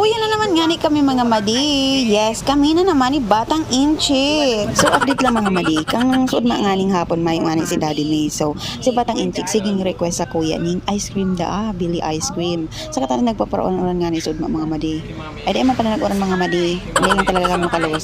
Uy, na naman nga ni kami mga madi. Yes, kami na naman ni Batang Inchik. So, update lang mga madi. Kang suod nganing hapon may nga si Daddy May. So, si Batang Inchik, siging request sa kuya ning ice cream da, bili ice cream. Sa katana nagpaparoon-oran nga ni suod mga madi. Ay, di man pa na nag-oran mga madi. Hindi lang talaga kami makaluwas.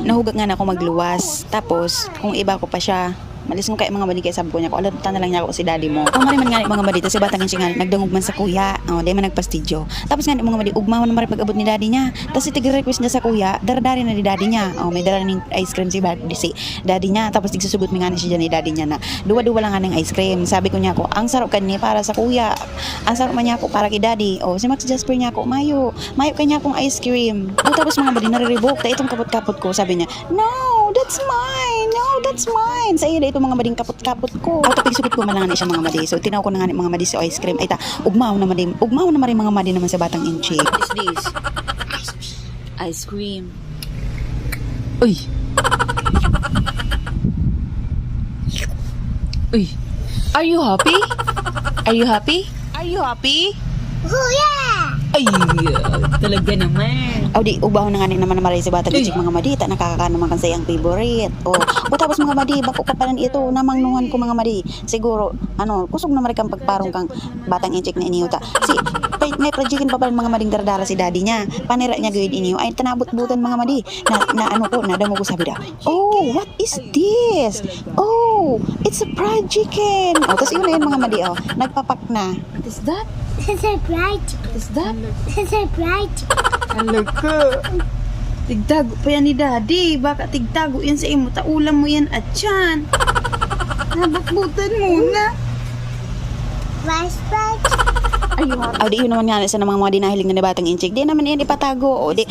Nahugag nga na ako magluwas. Tapos, kung iba ko pa siya, malis mo kay mga madi kay sabi ko niya ko alatan na lang niya ako si daddy mo kung man nga mga madi si Batang Inchik nga nagdungog man sa kuya di man nagpastidyo tapos nga mga madi ugma man pag-abot ni daddy niya tapos tig-request niya sa kuya daradari na ni daddy niya may dala ning ice cream si daddy niya tapos tigsusugot mi nga ni siya ni daddy niya na duwa-duwa lang nga ning ice cream sabi ko niya ko ang sarap kani para sa kuya ang sarap man niya ko para kay daddy si Max Jasper niya ko mayo kanya akong ice cream tapos mga madi nare-revoke ta itong kapot-kapot ko sabi niya no that's mine sa iyo itong mga mading kapot-kapot ko. Tapos sugot ko man lang siya mga madi. So tinaw ko na nga mga madi si ice cream. Ay ta, ugmaw na marin mga madi naman sa Batang Inchik. What is this? Ice cream. Uy. Uy. Are you happy? Are you happy? Are you happy? Oh yeah! Ay, talaga naman. Di, ubaw na nga naman maray si Batang Inchik mga madi. Ta nakakaka naman kan sa iyang favorite. Tapos mga madi, bako pa palan ito, namangnuhan ko mga madi. Siguro, kusog na maray kang pagparong kang Batang Inchik na iniyo ta. May projectin pa palan mga mading daradara si daddy niya. Panira niya gawin iniyo. Ay, tanabot-butan mga madi. Nadamo ko sabi da. Oh, what is this? Oh, it's a fried chicken. Tapos yun na yun mga madi, nagpapak na. What is that? It's a fried chicken. What is that? It's a fried chicken. Alaka. Tigtago pa yan ni daddy. Baka tigtago yan sa imo. Taulam mo yan at yan. Nabakbutan muna. Rice fried chicken. Di yun naman nga sa mga dinahiling na ni Batang Inchik. Di naman yan ipatago. Di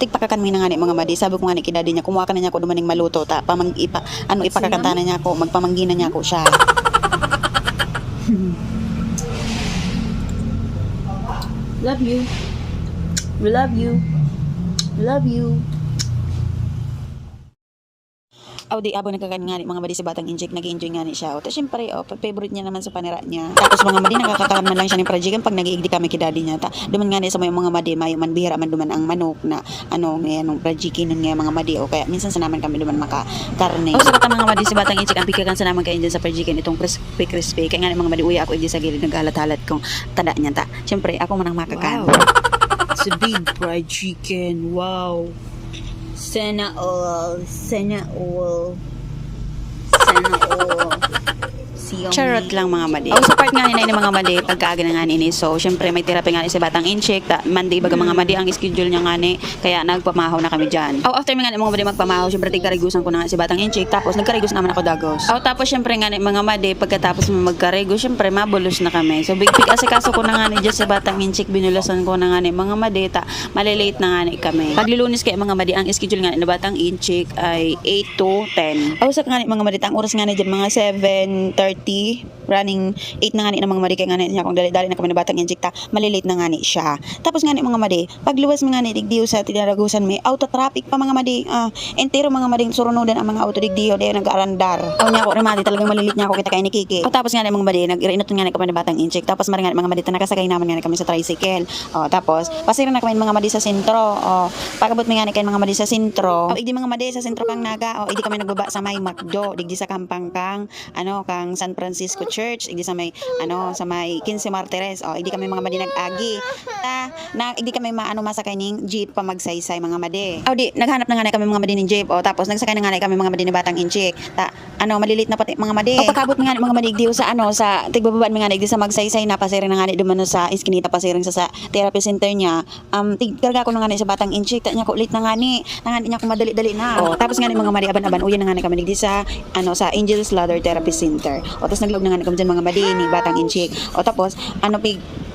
tigpakakan mo na nga ni mga madi. Sabi ko nga ni kidadi niya, kumuha ka na niya ako dumaning maluto. Ipakakanta na niya ako. Magpamanggi na niya ako siya. Love you. We love you. Love you. Di abang nagkakain nga ni mga madi sa Batang Inchik, nag-enjoy nga ni siya. Tapos syempre, favorite niya naman sa panira niya. Tapos mga madi, nakakakakan man lang siya ng prajikan pag nag-iigdi kami kay daddy niya. Duman nga ni sa mga madi, mayo man bihira man duman ang manok na ngayon prajikin nun nga mga madi. Kaya minsan sa naman kami duman makakarne. Sa kata mga madi sa Batang Inchik, ang pikakan sa naman kayo dyan sa prajikin, itong crispy. Kaya nga ni mga madi, uya ako sa gilid, nag-halat-halat kong tada niya ta. Syempre, ako man ang makakan. Wow. It's a big fried chicken. Wow. Sana all. Charot lang mga madi. Sa part nga nila mga madi, pagkaaga na nga nini. So, syempre may therapy nga ni si Batang Inchik. Monday baga mga madi ang schedule niya nga ni. Kaya nagpamahaw na kami dyan. After nga mga madi magpamahaw, syempre tigkarigusan ko na nga si Batang Inchik. Tapos nagkarigos naman ako dagos. Tapos syempre nga ni mga madi, pagkatapos magkarigos, syempre mabulos na kami. So, big asikaso ko na nga ni dyan si Batang Inchik. Binulasan ko na nga ni mga madi. Malilate na nga ni kami. Paglulunis kay mga madi, ang schedule nga ni Batang Inchik ay 8 to 10. Sa nga ni mga madi, ang oras nga ni dyan mga 7:30. Running 8 na nga ni ng mga madi kaya nga niya kung dali na kami na Batang Inchik malilate na nga ni siya. Tapos nga ni mga madi pagluwas mga ni digdiyo sa tinaragusan may auto traffic pa mga madi entero mga mading surunodan ang mga auto digdiyo dahil nag-arandar niya ako remati talagang malilit niya ako kita kay ni Kiki. Tapos nga ni mga madi nag-irinot nga ni kami na Batang Inchik tapos nga ni mga madi nakasakay naman nga ni kami sa tricycle tapos pasira na kami mga madi sa sentro pagabot mi nga ni kay mga madi sa sentro igdi mga madi sa sentro kang naga igdi kami nagbaba sa may Macdo digdi sa kampang kang kang San Francisco Church, igdi sa may sa may 15 Martires. Igdi kami mga madi nag-agi. Igdi kami masakay ning jeep pa magsaysay mga madi. Di naghanap na nga kami mga madi ning jeep. Tapos nagsakay na nga kami mga madi ni Batang Inchik. Malilit na pati mga madi. Pagkabot nga mga madi igdi sa sa tigbababaan mga igdi sa magsaysay na pasiring na nga dumano sa iskinita pasiring sa therapy center niya. Tigkarga ko na nga sa Batang Inchik. Nya ko ulit na nga ni niya ko madali-dali na. Tapos nga mga madi aban-aban uyan na nga kami igdi sa sa Angel's Ladder Therapy Center. Tapos naglog na nga kami dyan mga madi ni Batang Inchik. Tapos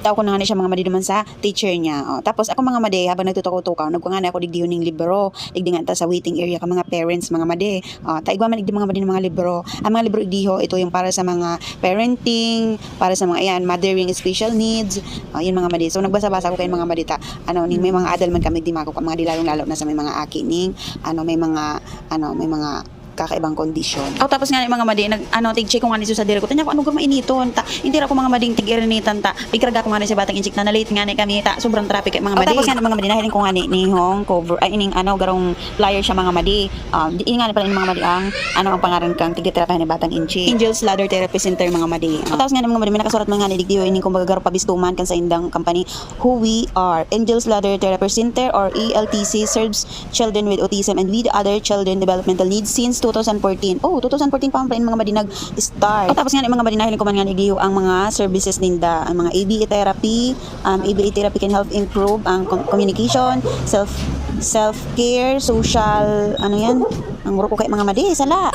taw ko na nga siya mga madi duman sa teacher niya. Tapos ako mga madi habang nagtutukaw-tukaw nagkuha nga ako digdiyon ning libro. Digdi nga ta sa waiting area ka mga parents mga madi. Taigwa man digdi mga madi ng mga libro. Ang mga libro igdiho ito yung para sa mga parenting, para sa mga mothering special needs. Yun mga madi. So nagbasa-basa ko kay mga madi ta. Ning may mga adult man kami di mako mga dilalong lalo na sa may mga aki ning may mga kakaibang kondisyon. O tapos nga ni mga madi tig-check ko nga ni sa dire ko tanya ko ano gama initon ta hindi ra ko mga mading tig-irinitan ta bigraga ko nga ni sa batang inchik na late nga ni kami ta sobrang traffic kay mga madi. Tapos nga ni mga madi nahiling ko nga ni hong cover ay ining garong flyer siya mga madi. Di nga ni pala ni mga madi ang ang pangaran kang tigiterapihan ni batang inchik. Angel's Ladder Therapy Center mga madi. Tapos nga ni mga madi may nakasurat man nga ni digdiyo ining kumbaga garo pabistuman kan sa indang company who we are. Angel's Ladder Therapy Center or ELTC serves children with autism and with other children developmental needs since 2014. 2014 pa ang mga madi nag-start. Tapos nga ni mga madi nahiling ko man nga ni digdiyo ang mga services ninda, ang mga ABA therapy. ABA therapy can help improve ang communication, self-care, social ang grupo kay mga madi sala.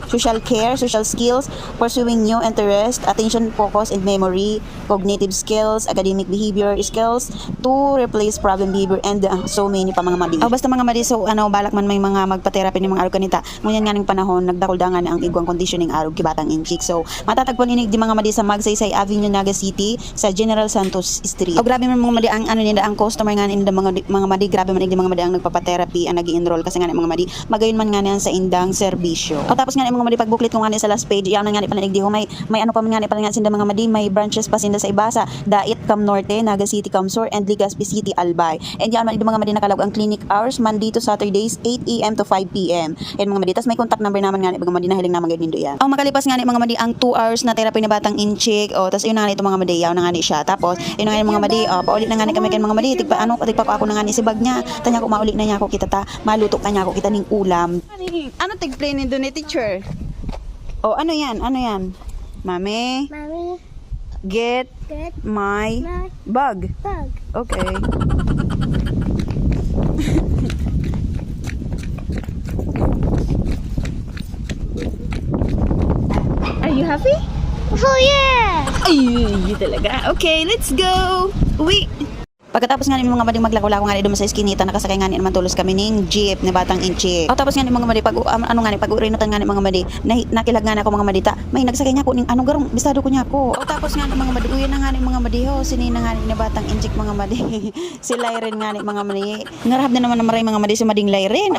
Social care, social skills, pursuing new interest, attention, focus, and memory, cognitive skills, academic behavior skills, to replace problem behavior, and so many pa mga madi. Basta mga madi, so balak man may mga magpa-therapy ni mga arog kanita. Ngunyan nga ning panahon, nagdakuldangan ang igwang conditioning arog kibatang inchik. So, matatagpuan inig di mga madi sa Magsaysay Avenue, Naga City, sa General Santos Street. Grabe man mga madi, ang nila, ang customer nga nila mga madi, grabe man di mga madi ang nagpapa-therapy, ang nag-enroll kasi nga mga madi, magayon man nga niyan sa indang serbisyo. Tapos nga mga madi pagbuklit ko nga ni sa last page yan nga ni pala nigdi ho may ano pa man nga ni pala nga sinda mga madi may branches pa sinda sa Ibasa, Dait, Cam Norte, Naga City, Cam Sur, and Legazpi City, Albay. And yan man mga madi nakalog ang clinic hours Monday to Saturdays 8 AM to 5 PM. And mga madi tas may contact number naman nga ni mga madi nahiling naman gid nindo yan. Makalipas nga ni mga madi ang 2 hours na therapy ni batang inchik tas yun na nga ni mga madi yaw na nga ni siya. Tapos yun na nga ni mga madi paulit na nga ni kami kan mga madi tigpa ko ako na nga ni si bag niya tanya ko maulit na niya ako kita ta maluto kanya ako kita ning ulam. Ano tig-play ni do ni teacher? Ano yan? Mami, get my bag. Okay. Are you happy? Oh yeah! Ay, talaga. Okay, let's go. Uwi. Pagkatapos nga ni mga madi maglako-lako nga ni duman sa iskinita nakasakay nga ni naman tulos kami ning jeep ni batang inchik. Tapos nga ni mga madi pag urinutan nga ni mga madi nakilag nga na ako mga madi ta may nagsakay niya ko ning garong bisado ko niya ko. Tapos nga ni mga madi uyan na nga ni mga madi sinina nga ni batang inchik mga madi. Si Lyren nga ni mga madi. Ngarahab na naman na maray mga madi si mading Lyren.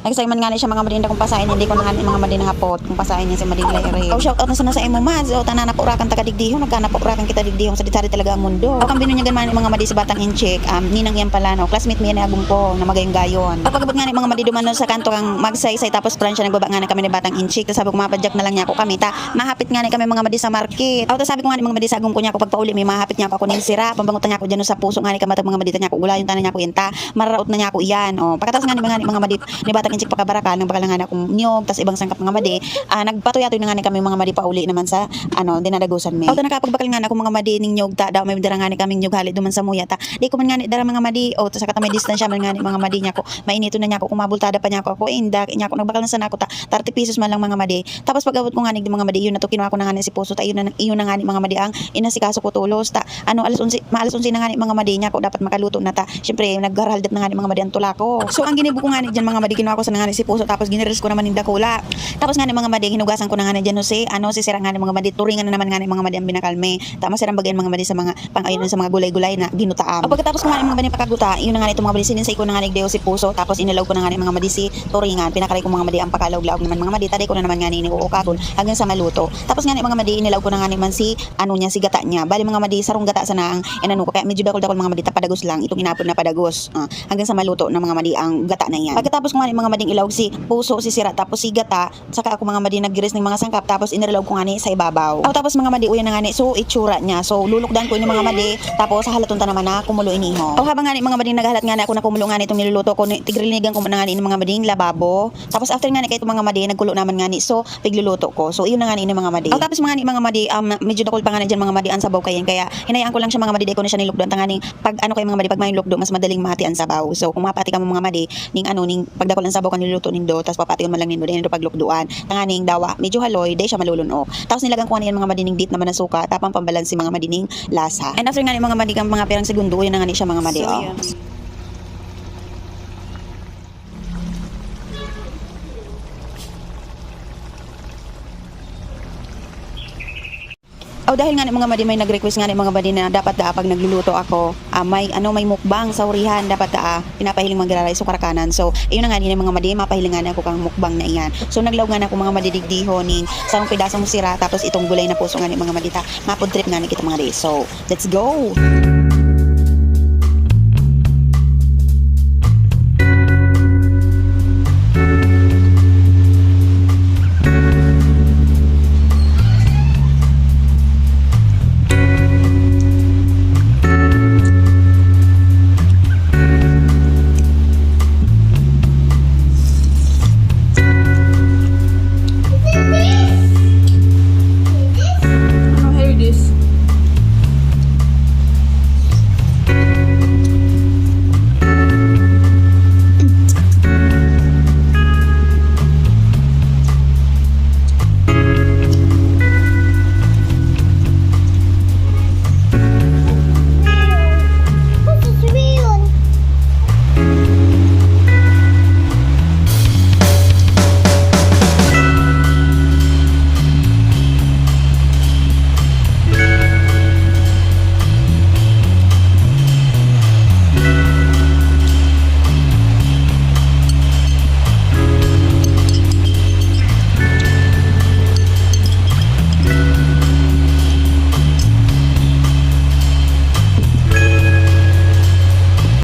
Nagsakay man nga ni siya mga madi kung pasahin hindi ko na nga ni mga madi nangapot kung pasahin niya si mading Lyren. Shout out na sana sa imo mads tanan na po urakan taga digdihon nagkana po urakan kita digdihon sa ditari talaga ang mundo. Kang binunyagan man ni mga madi sa batang inchik ninang yan pala classmate mi ni agong ko na magayong gayon pagabot nga ni mga madi dumano sa kanto kang Magsaysay tapos branch nagbaba nga na kami ni batang inchik tapos sabi ko mapadyak na lang niya ako kami ta mahapit nga ni kami mga madi sa market tapos sabi ko nga ni mga madi sa agong ko niya ako pagpauli may mahapit niya ako ning sira pambangutan niya ako diyan sa puso nga ni kamatag mga madi niya ako ulayon tanan niya ako inta mararaot na niya ako iyan pagkatapos nga ni mga madi ni batang inchik pakabarakal nang bakal nga akong niyog tas ibang sangkap mga madi nagpatuyatoy na nga ni kami mga madi pauli naman sa dinadagusan mi nakapagbakal nga ako mga madi ning niyog ta daw may dara nga ni kaming niyog halit duman sa muya ta di ko man nga ni dara mga madi tas saka may distansya man nga ni mga madi niya ko mainito na niya ko kumabultada pa niya ko indak niya ko nagbakal na sana ko ta 30 pesos man lang mga madi tapos pagabot ko nga ni mga madi yun na to kinuha ko na nga ni si puso ta iyon na nga ni mga madi ang inasikaso ko tulos ta alas 11 na nga ni mga madi niya ko dapat makaluto na ta syempre nagharaldap na nga ni mga madi ang tula ko so ang ginibo ko nga ni diyan mga madi kinuha ko sa nga ni si puso tapos giniris ko naman ni dakula tapos nga ni mga madi hinugasan ko na nga ni diyan si sira nga ni mga madi turingan na naman nga ni mga madi ang binakalme tama sirang bagayan mga madi sa mga pangayon sa mga gulay-gulay na ginutaam pagkatapos ko nga ni mga madi pakaguta yun na nga nito mga madi sininsay ko na nga nigdeo si puso tapos inilaw ko na nga ni mga madi si turingan pinakaray ko mga madi ang pakalaog-laog naman mga madi taday ko na naman nga ni uukakon hanggang sa maluto tapos nga ni mga madi inilaw ko na nga ni man si si gata niya bali mga madi sarong gata sana ang ko kaya medyo dakol mga madi tapadagos lang itong inapod na padagos hanggang sa maluto na mga madi ang gata na yan pagkatapos ko nga ni mga madi ilaw si puso si sira tapos si gata saka ako mga madi naggiris ng mga sangkap tapos inilaw ko nga ni sa ibabaw tapos mga madi uyan na nga ni so itsura niya so lulukdan ko ni mga madi tapos sa halaton ta naman na kumulo iniho habang nga ni mga madi naghalat nga na ako na kumulo nga ni itong niluluto ko tigriligan ko na nga ni mga mading lababo tapos after nga ni kay itong mga madi nagkulo naman nga ni so pigluluto ko so iyon na nga ni mga madi tapos mga madi medyo dakol pa nga ni dyan mga madi ang sabaw kayen kaya hinayaan ko lang siya mga madi ko na siya nilukdo ang nga pag kay mga madi pag may lukdo mas madaling mahati ang sabaw so kung mapati ka mo mga madi ning pagdakol ang sabaw kan niluluto nindo tapos papati man lang nindo nindo paglukduan nga ning dawa medyo haloy day siya malulunok tapos nilagan ko nga mga madi ning dit naman na suka tapang pambalansi mga madi ning lasa and after nga ni mga madi kang mga perang segundo yun na nga ni siya mga madi dahil nga ni mga madi may nag-request nga ni mga madi na dapat da pag nagluluto ako, may mukbang sa urihan dapat da pinapahiling magraray so karakanan. So ayun na nga ni mga madi mapahilingan ako kang mukbang na iyan. So naglaw nga na ako mga madidigdiho ning sarong pidasong sira tapos itong gulay na puso nga ni mga madi ta. Mapod trip nga ni kita mga di. So let's go.